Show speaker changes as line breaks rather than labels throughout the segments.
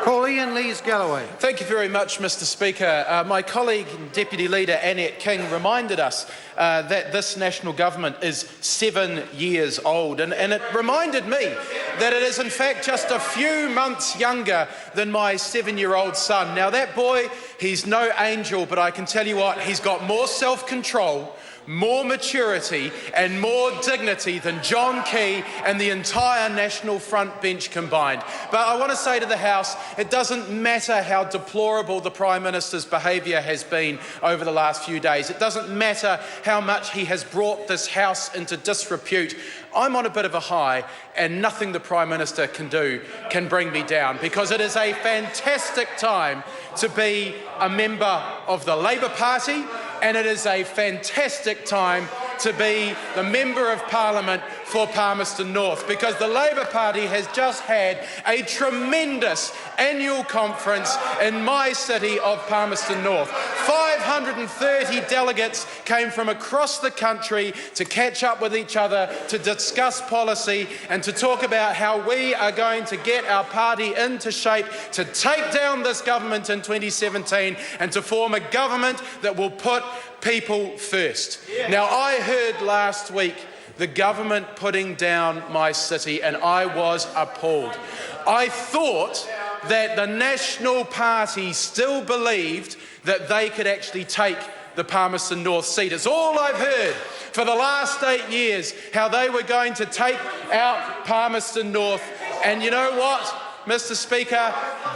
Paulie and Lees-Galloway.
Thank you very much, Mr Speaker. My colleague, Deputy Leader Annette King, reminded us that this national government is 7 years old, and it reminded me that it is in fact just a few months younger than my 7-year-old son. Now that boy, he's no angel, but I can tell you what, he's got more self-control, more maturity and more dignity than John Key and the entire National Front bench combined. But I want to say to the House, it doesn't matter how deplorable the Prime Minister's behaviour has been over the last few days. It doesn't matter how much he has brought this House into disrepute. I'm on a bit of a high, and nothing the Prime Minister can do can bring me down, because it is a fantastic time to be a member of the Labour Party, and it is a fantastic time to be the Member of Parliament for Palmerston North, because the Labour Party has just had a tremendous annual conference in my city of Palmerston North. 530 delegates came from across the country to catch up with each other, to discuss policy and to talk about how we are going to get our party into shape to take down this government in 2017 and to form a government that will put people first. Now, I heard last week the government putting down my city, and I was appalled. I thought that the National Party still believed that they could actually take the Palmerston North seat. It's all I've heard for the last 8 years, how they were going to take out Palmerston North. And you know what, Mr Speaker?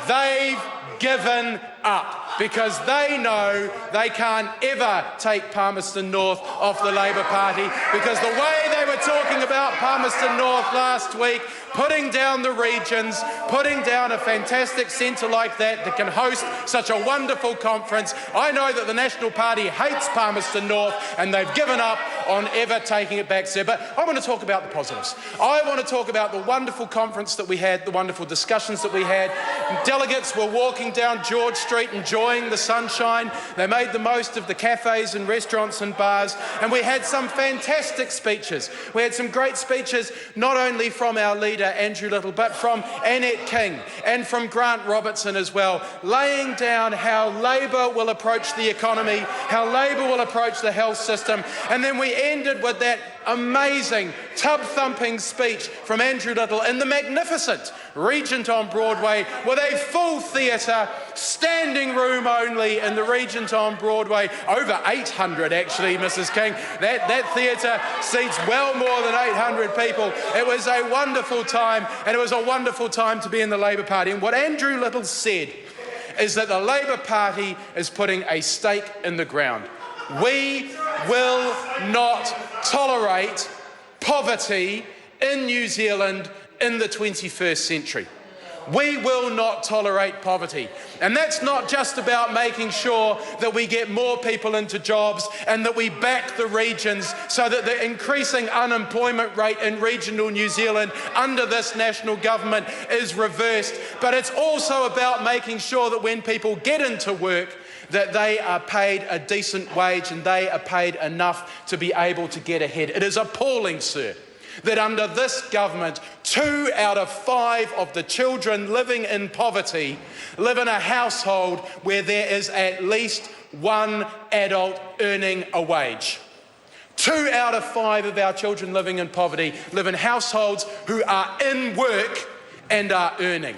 They've given up, because they know they can't ever take Palmerston North off the Labour Party, because the way they were talking about Palmerston North last week, putting down the regions, putting down a fantastic centre like that can host such a wonderful conference. I know that the National Party hates Palmerston North, and they've given up on ever taking it back, sir. But I want to talk about the positives. I want to talk about the wonderful conference that we had, the wonderful discussions that we had. Delegates were walking down George Street enjoying the sunshine. They made the most of the cafes and restaurants and bars, and we had some fantastic speeches. We had some great speeches, not only from our leader Andrew Little, but from Annette King and from Grant Robertson as well, laying down how Labour will approach the economy, how Labour will approach the health system. And then we ended with that amazing tub-thumping speech from Andrew Little in the magnificent Regent on Broadway, with a full theatre, standing room only in the Regent on Broadway. Over 800 actually, Mrs King. That theatre seats well more than 800 people. It was a wonderful time, and it was a wonderful time to be in the Labour Party. And what Andrew Little said is that the Labour Party is putting a stake in the ground. We will not tolerate poverty in New Zealand in the 21st century. We will not tolerate poverty. And that's not just about making sure that we get more people into jobs and that we back the regions so that the increasing unemployment rate in regional New Zealand under this national government is reversed, but it's also about making sure that when people get into work, that they are paid a decent wage and they are paid enough to be able to get ahead. It is appalling, sir, that under this government, 2 out of 5 of the children living in poverty live in a household where there is at least one adult earning a wage. 2 out of 5 of our children living in poverty live in households who are in work and are earning.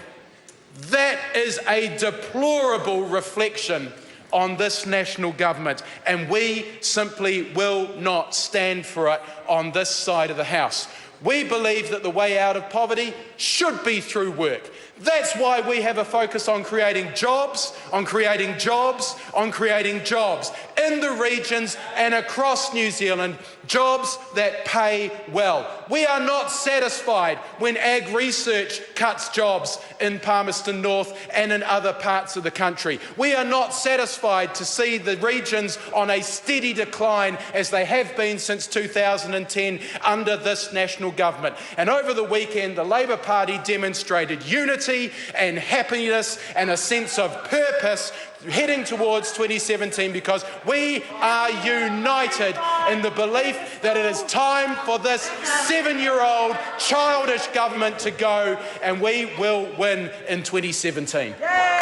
That is a deplorable reflection on this national government, and we simply will not stand for it on this side of the House. We believe that the way out of poverty should be through work. That's why we have a focus on creating jobs, on creating jobs, on creating jobs in the regions and across New Zealand, jobs that pay well. We are not satisfied when Ag Research cuts jobs in Palmerston North and in other parts of the country. We are not satisfied to see the regions on a steady decline as they have been since 2010 under this national government. And over the weekend, the Labour Party demonstrated unity unity and happiness and a sense of purpose heading towards 2017, because we are united in the belief that it is time for this 7-year-old childish government to go, and we will win in 2017.